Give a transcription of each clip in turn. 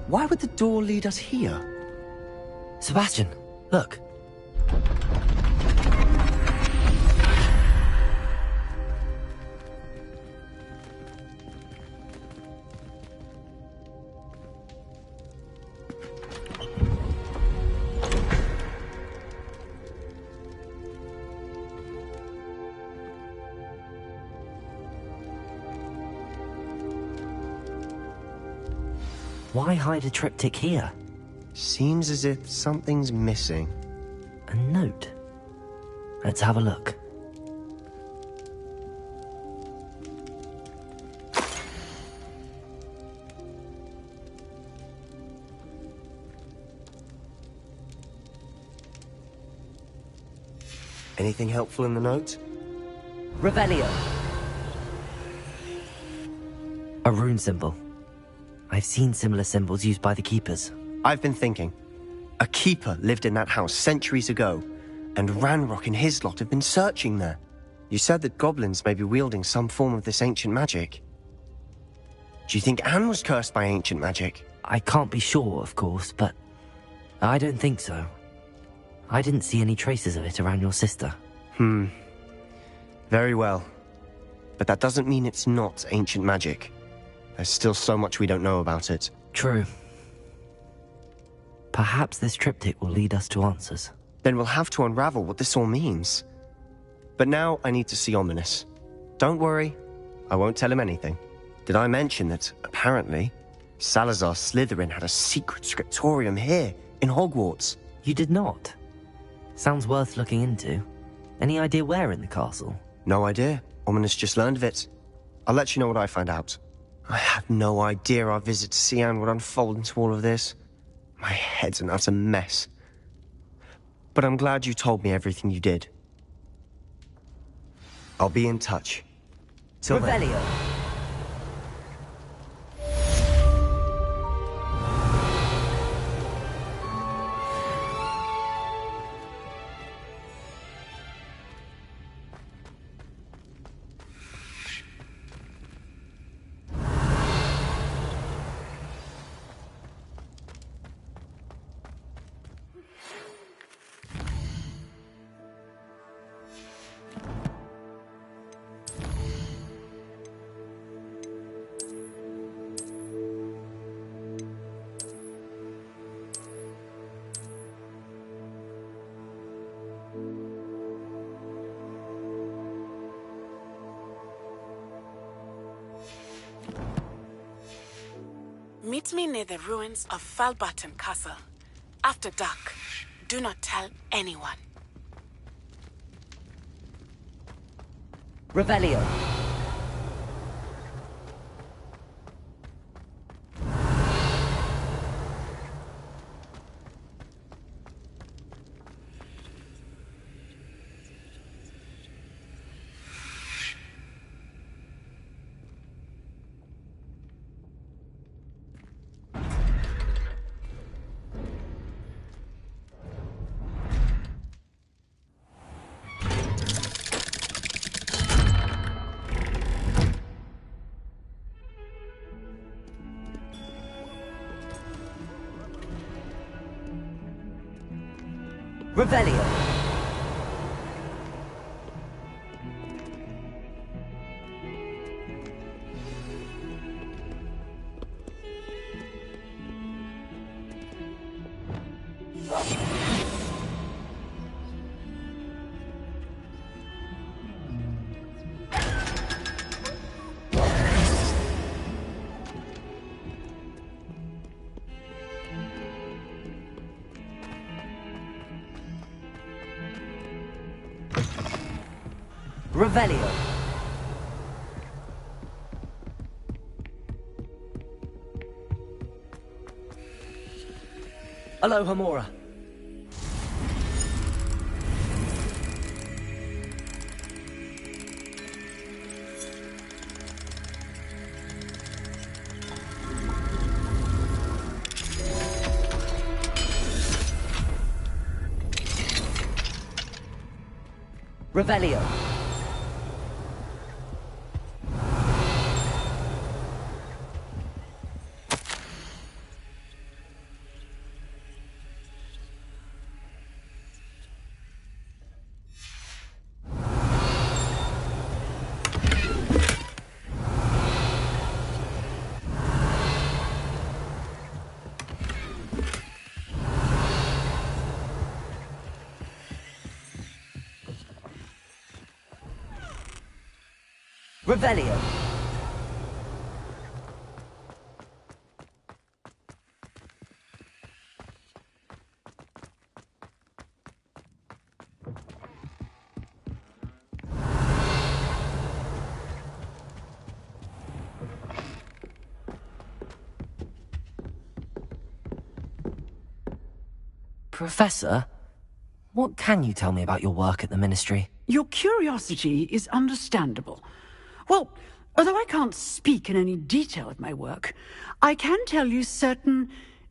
Why would the door lead us here? Sebastian, look. Why hide a triptych here? Seems as if something's missing. A note. Let's have a look. Anything helpful in the note? Revelio. A rune symbol. I've seen similar symbols used by the keepers. I've been thinking. A keeper lived in that house centuries ago, and Ranrock and his lot have been searching there. You said that goblins may be wielding some form of this ancient magic. Do you think Anne was cursed by ancient magic? I can't be sure, of course, but I don't think so. I didn't see any traces of it around your sister. Very well. But that doesn't mean it's not ancient magic. There's still so much we don't know about it. True. Perhaps this triptych will lead us to answers. Then we'll have to unravel what this all means. But now I need to see Ominous. Don't worry, I won't tell him anything. Did I mention that, apparently, Salazar Slytherin had a secret scriptorium here, in Hogwarts? You did not? Sounds worth looking into. Any idea where in the castle? No idea. Ominous just learned of it. I'll let you know what I find out. I had no idea our visit to Cian would unfold into all of this. My head's an utter mess. But I'm glad you told me everything you did. I'll be in touch. Till then. Revelio. Meet me near the ruins of Falbaton Castle. After dark. Do not tell anyone. Revelio. Revelio. Revelio. Aloha Mora. Revelio. Revelio. Professor, what can you tell me about your work at the Ministry? Your curiosity is understandable. Well, although I can't speak in any detail of my work, I can tell you certain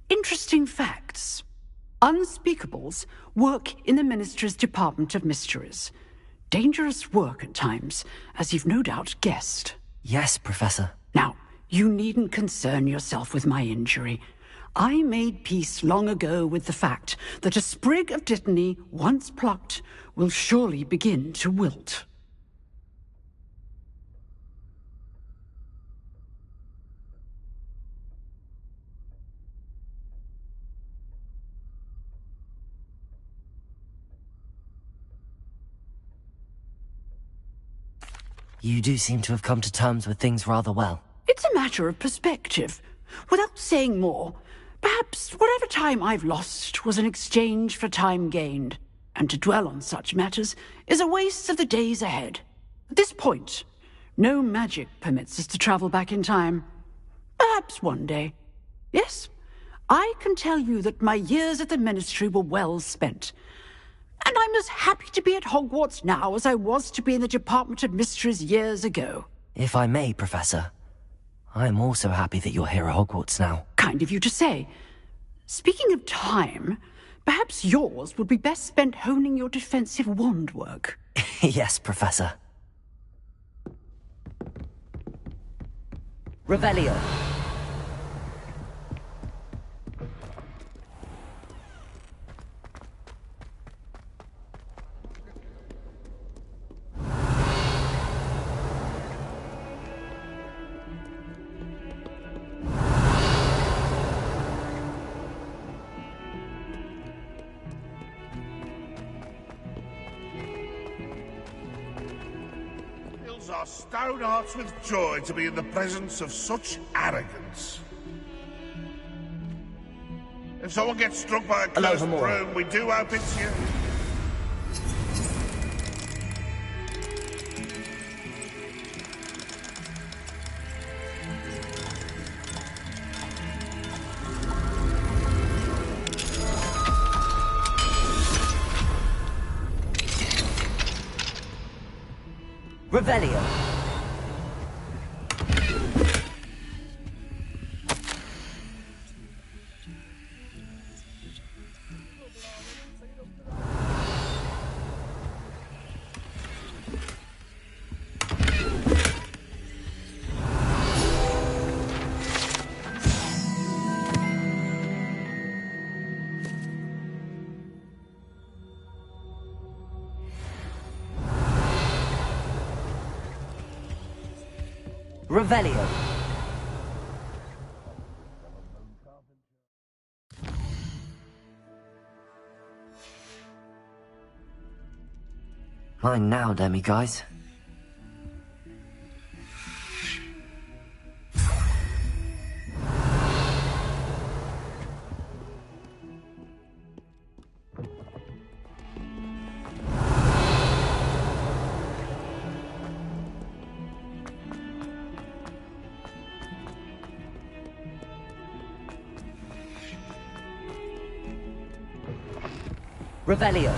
interesting facts. Unspeakables work in the Ministry's Department of Mysteries. Dangerous work at times, as you've no doubt guessed. Yes, Professor. Now, you needn't concern yourself with my injury. I made peace long ago with the fact that a sprig of dittany, once plucked, will surely begin to wilt. You do seem to have come to terms with things rather well. It's a matter of perspective. Without saying more, perhaps whatever time I've lost was an exchange for time gained, and to dwell on such matters is a waste of the days ahead. At this point, no magic permits us to travel back in time. Perhaps one day. Yes, I can tell you that my years at the Ministry were well spent. And I'm as happy to be at Hogwarts now as I was to be in the Department of Mysteries years ago. If I may, Professor, I'm also happy that you're here at Hogwarts now. Kind of you to say. Speaking of time, perhaps yours would be best spent honing your defensive wand work. Yes, Professor. Revelio. Our stout hearts with joy to be in the presence of such arrogance. If someone gets struck by a cursed broom, we do hope it's you. Revelio. Revelio. Mine now, demi-guys. Revelio.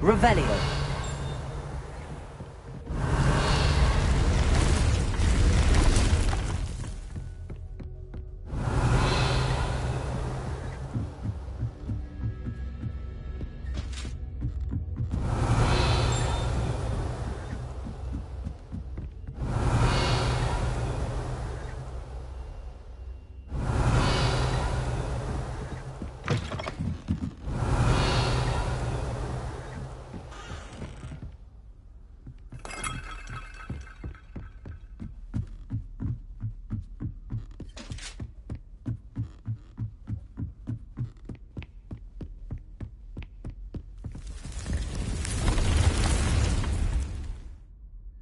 Revelio.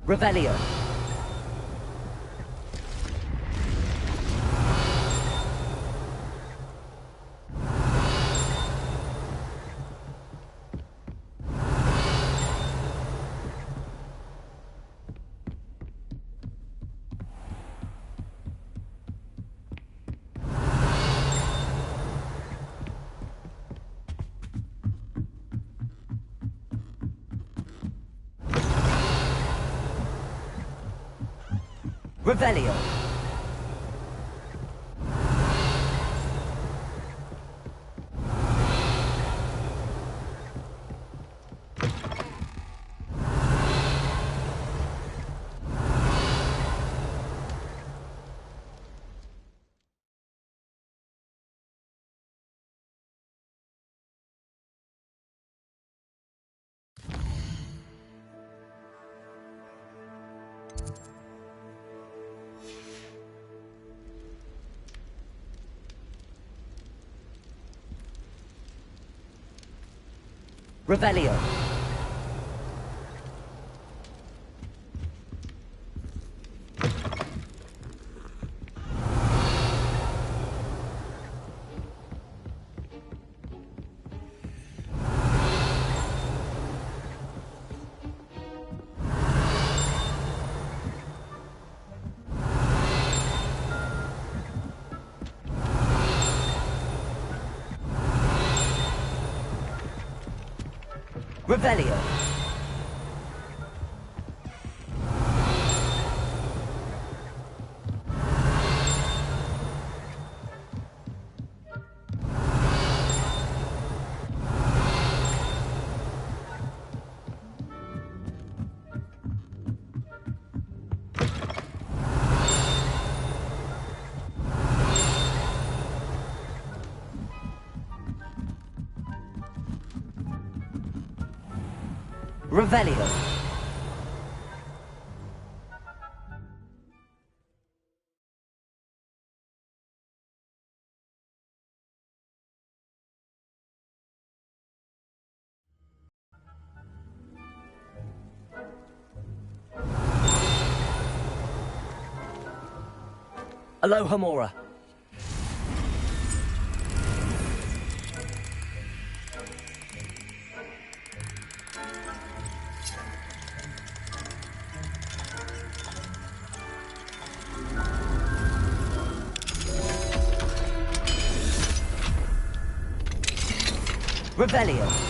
Revelio. Revelio. Revelio. Revelio. Revelio. Aloha Mora. Revelio.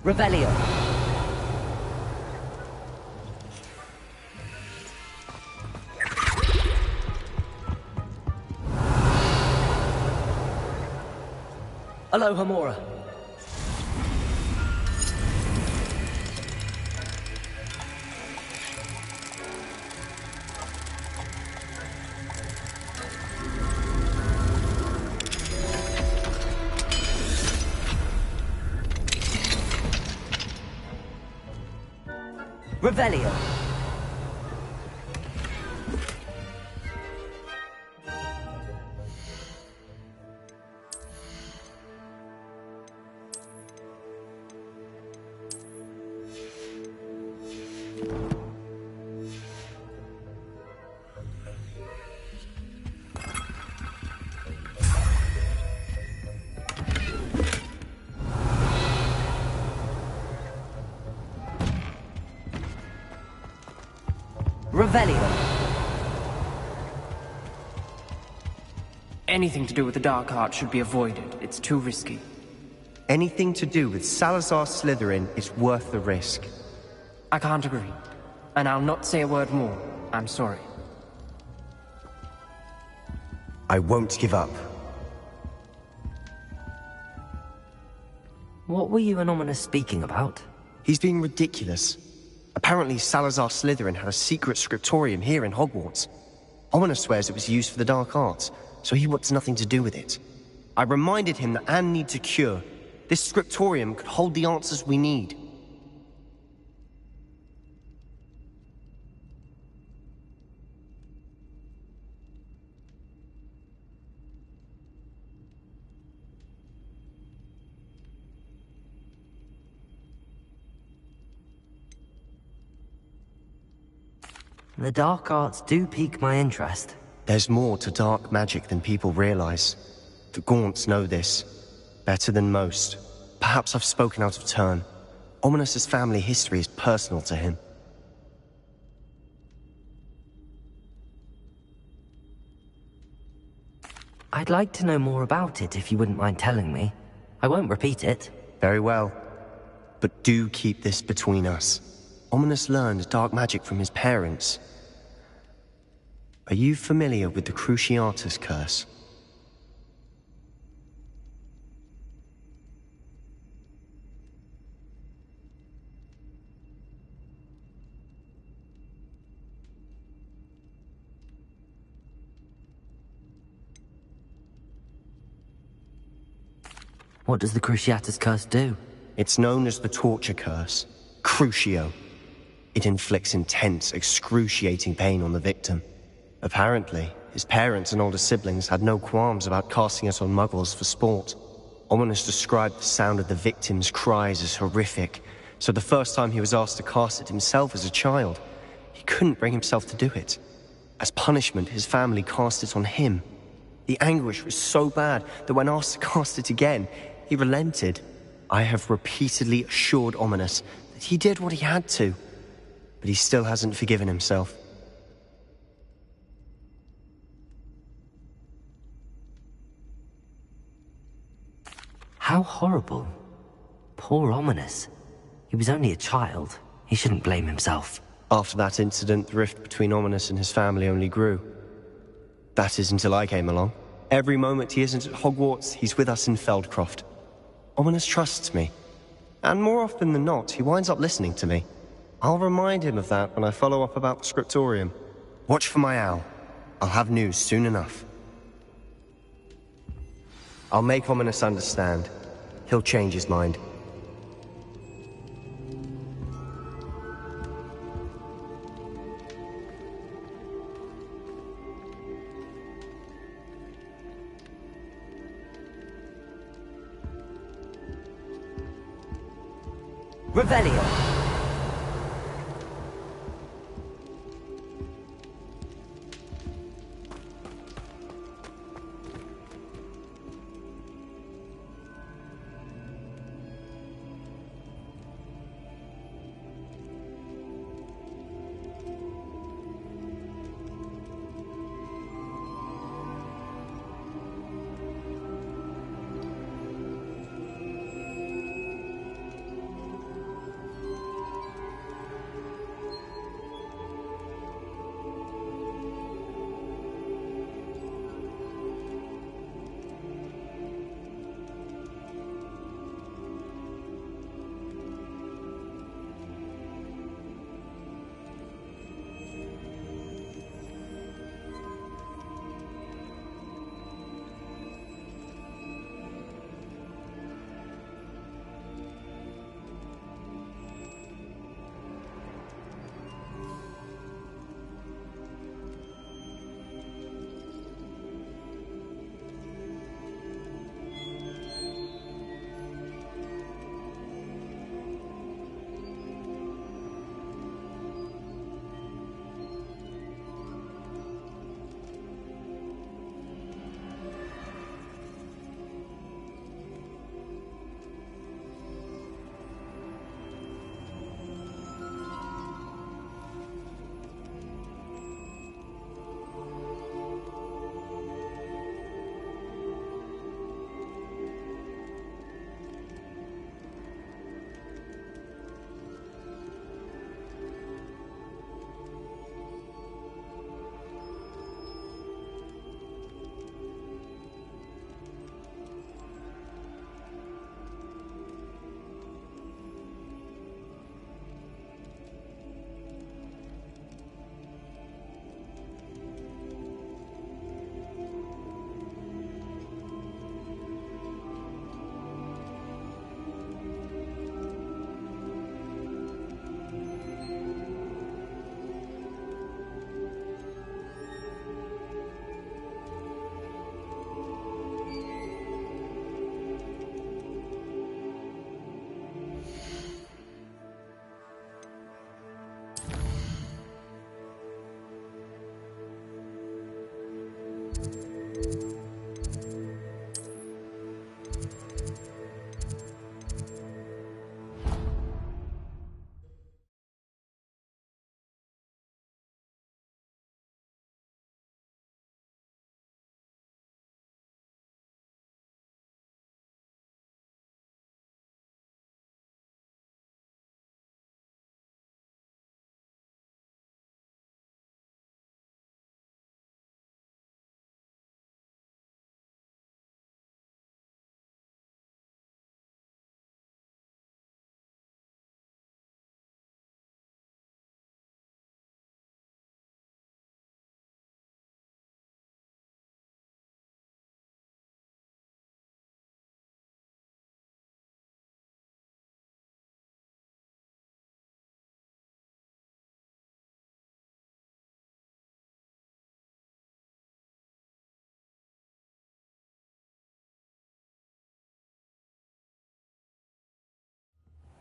Revelio. Aloha Mora. Revelio. Revelio. Anything to do with the dark art should be avoided. It's too risky. Anything to do with Salazar Slytherin is worth the risk. I can't agree. And I'll not say a word more. I'm sorry. I won't give up. What were you and Ominous speaking about? He's being ridiculous. Apparently Salazar Slytherin had a secret scriptorium here in Hogwarts. Ominous swears it was used for the dark arts, so he wants nothing to do with it. I reminded him that Anne needs a cure. This scriptorium could hold the answers we need. The dark arts do pique my interest. There's more to dark magic than people realize. The Gaunts know this. Better than most. Perhaps I've spoken out of turn. Ominous's family history is personal to him. I'd like to know more about it if you wouldn't mind telling me. I won't repeat it. Very well. But do keep this between us. Ominous learned dark magic from his parents. Are you familiar with the Cruciatus curse? What does the Cruciatus curse do? It's known as the torture curse. Crucio. It inflicts intense, excruciating pain on the victim. Apparently, his parents and older siblings had no qualms about casting it on muggles for sport. Ominous described the sound of the victim's cries as horrific, so the first time he was asked to cast it himself as a child, he couldn't bring himself to do it. As punishment, his family cast it on him. The anguish was so bad that when asked to cast it again, he relented. I have repeatedly assured Ominous that he did what he had to, but he still hasn't forgiven himself. How horrible. Poor Ominous. He was only a child. He shouldn't blame himself. After that incident, the rift between Ominous and his family only grew. That is until I came along. Every moment he isn't at Hogwarts, he's with us in Feldcroft. Ominous trusts me. And more often than not, he winds up listening to me. I'll remind him of that when I follow up about the scriptorium. Watch for my owl. I'll have news soon enough. I'll make Ominous understand. He'll change his mind. Revelio.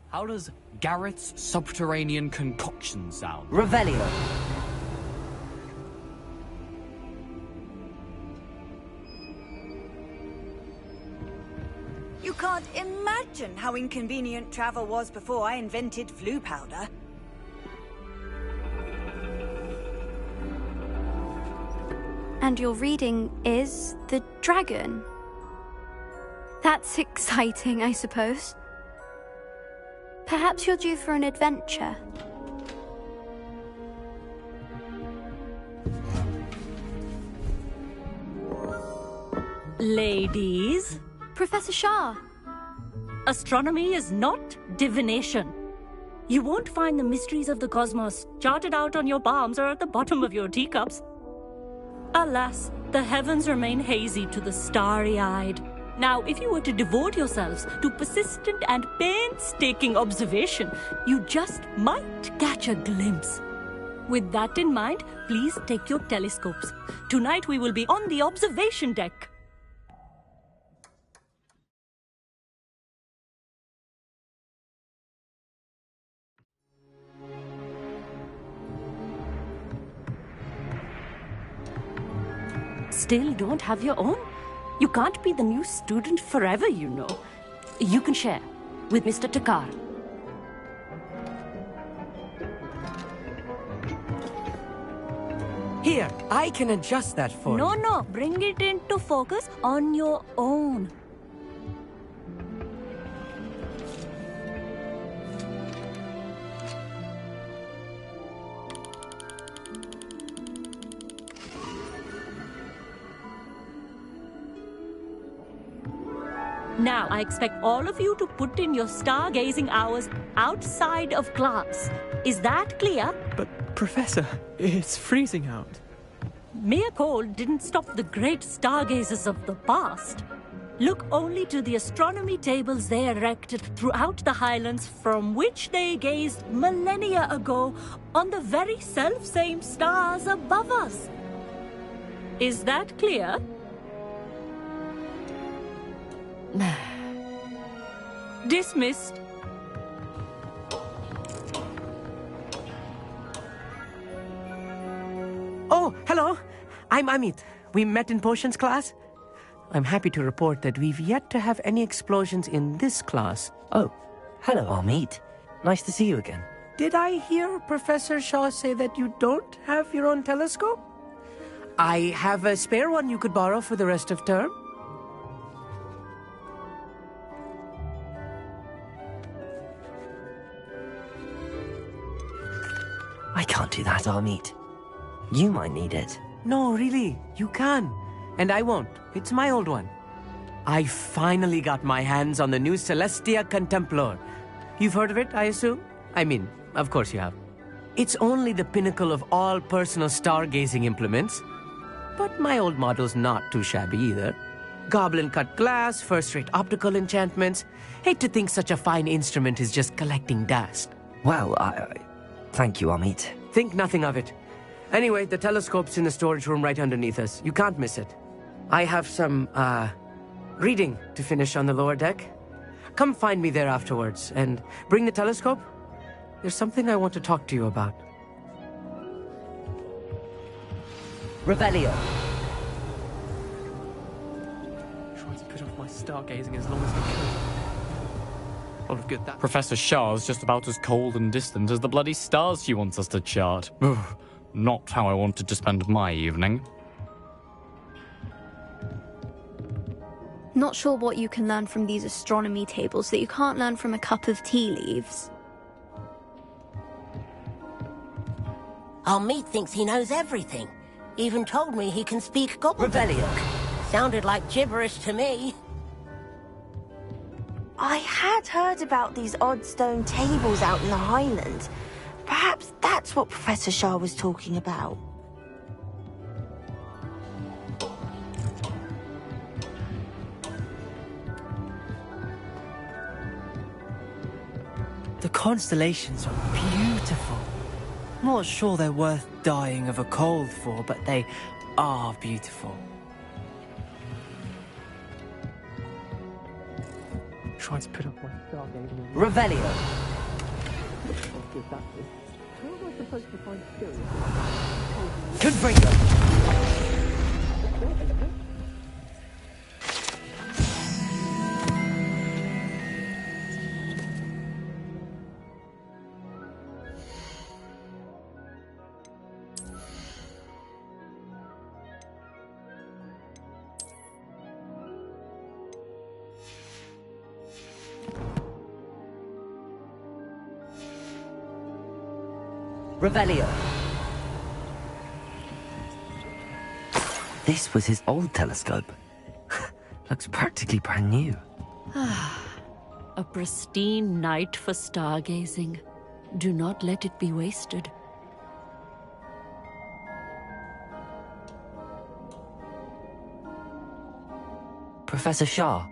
How does Garrett's subterranean concoction sound? Revelio. You can't imagine how inconvenient travel was before I invented flu powder. And your reading is the dragon. That's exciting, I suppose. Perhaps you're due for an adventure. Ladies, Professor Shah. astronomy is not divination. You won't find the mysteries of the cosmos charted out on your palms or at the bottom of your teacups. Alas, the heavens remain hazy to the starry-eyed. Now, if you were to devote yourselves to persistent and painstaking observation, you just might catch a glimpse. With that in mind, please take your telescopes. Tonight we will be on the observation deck. Still don't have your own? You can't be the new student forever, you know. You can share with Mr. Takar. Here, I can adjust that for you. No, bring it into focus on your own. Now, I expect all of you to put in your stargazing hours outside of class. Is that clear? But, Professor, it's freezing out. Mere cold didn't stop the great stargazers of the past. Look only to the astronomy tables they erected throughout the Highlands from which they gazed millennia ago on the very self-same stars above us. Is that clear? Dismissed. Oh, hello. I'm Amit. We met in potions class. I'm happy to report that we've yet to have any explosions in this class. Oh, hello, Amit. Nice to see you again. Did I hear Professor Shaw say that you don't have your own telescope? I have a spare one you could borrow for the rest of term. I can't do that, Amit. You might need it. No, really, you can. And I won't. It's my old one. I finally got my hands on the new Celestia Contemplar. You've heard of it, I assume? I mean, of course you have. It's only the pinnacle of all personal stargazing implements. But my old model's not too shabby either. Goblin-cut glass, first-rate optical enchantments. Hate to think such a fine instrument is just collecting dust. Well, thank you, Amit. Think nothing of it. Anyway, the telescope's in the storage room right underneath us. You can't miss it. I have some, reading to finish on the lower deck. Come find me there afterwards, and bring the telescope. There's something I want to talk to you about. Revelio. Try to put off my stargazing as long as I can. Lot of good that. Professor Shah's just about as cold and distant as the bloody stars she wants us to chart. Ugh, not how I wanted to spend my evening. Not sure what you can learn from these astronomy tables that you can't learn from a cup of tea leaves. Amit thinks he knows everything. Even told me he can speak gobbledygook. Revelio. Sounded like gibberish to me. I had heard about these odd stone tables out in the Highlands. Perhaps that's what Professor Shah was talking about. The constellations are beautiful. Not sure they're worth dying of a cold for, but they are beautiful. Trying to put up my stargazing. Revelio. How am I supposed to find skills? Confringo. Revelio. This was his old telescope. Looks practically brand new. A pristine night for stargazing. Do not let it be wasted. Professor Shah,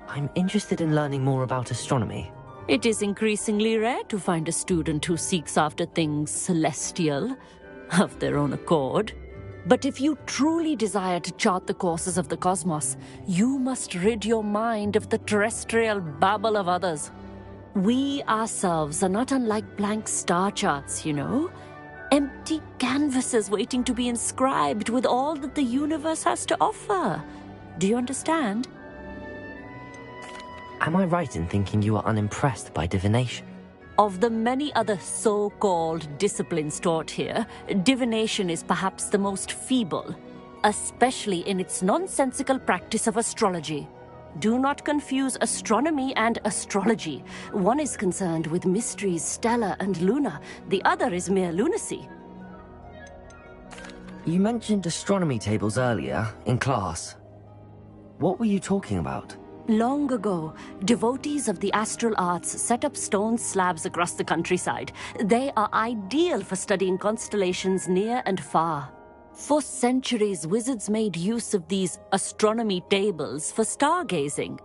I'm interested in learning more about astronomy. It is increasingly rare to find a student who seeks after things celestial, of their own accord. But if you truly desire to chart the courses of the cosmos, you must rid your mind of the terrestrial babble of others. We ourselves are not unlike blank star charts, you know? Empty canvases waiting to be inscribed with all that the universe has to offer. Do you understand? Am I right in thinking you are unimpressed by divination? Of the many other so-called disciplines taught here, divination is perhaps the most feeble, especially in its nonsensical practice of astrology. Do not confuse astronomy and astrology. One is concerned with mysteries stellar and lunar, the other is mere lunacy. You mentioned astronomy tables earlier, in class. What were you talking about? Long ago, devotees of the astral arts set up stone slabs across the countryside. They are ideal for studying constellations near and far. For centuries, wizards made use of these astronomy tables for stargazing.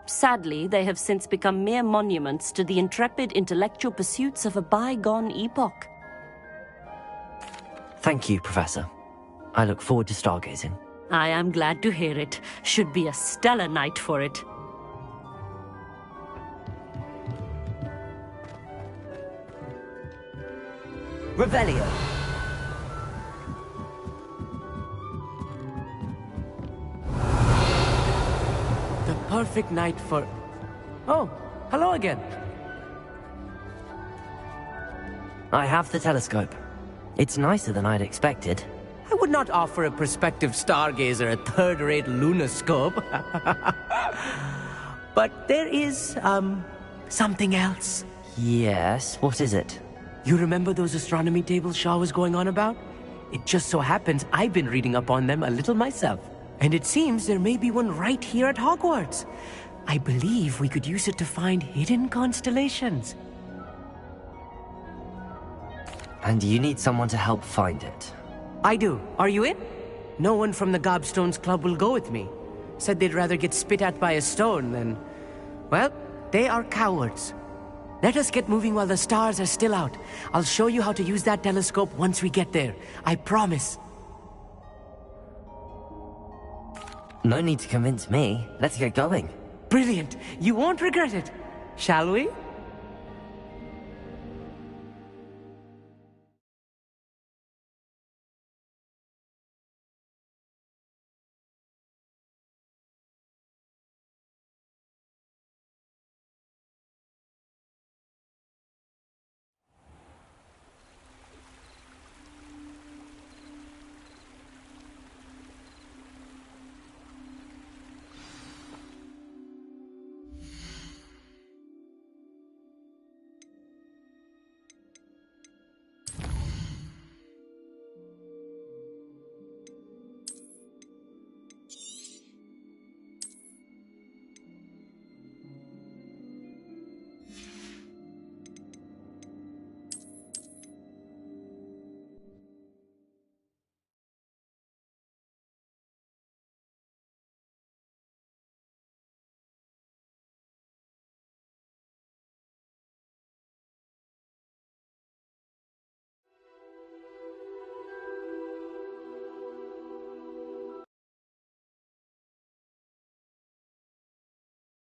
Sadly, they have since become mere monuments to the intrepid intellectual pursuits of a bygone epoch. Thank you, Professor. I look forward to stargazing. I am glad to hear it. Should be a stellar night for it. Revelio. The perfect night for... Oh, hello again. I have the telescope. It's nicer than I'd expected. I would not offer a prospective stargazer a third-rate lunoscope. But there is, something else. Yes, what is it? You remember those astronomy tables Shaw was going on about? It just so happens I've been reading up on them a little myself. And it seems there may be one right here at Hogwarts. I believe we could use it to find hidden constellations. And you need someone to help find it. I do. Are you in? No one from the Gobstones Club will go with me. Said they'd rather get spit at by a stone than... Well, they are cowards. Let us get moving while the stars are still out. I'll show you how to use that telescope once we get there. I promise. No need to convince me. Let's get going. Brilliant. You won't regret it. Shall we?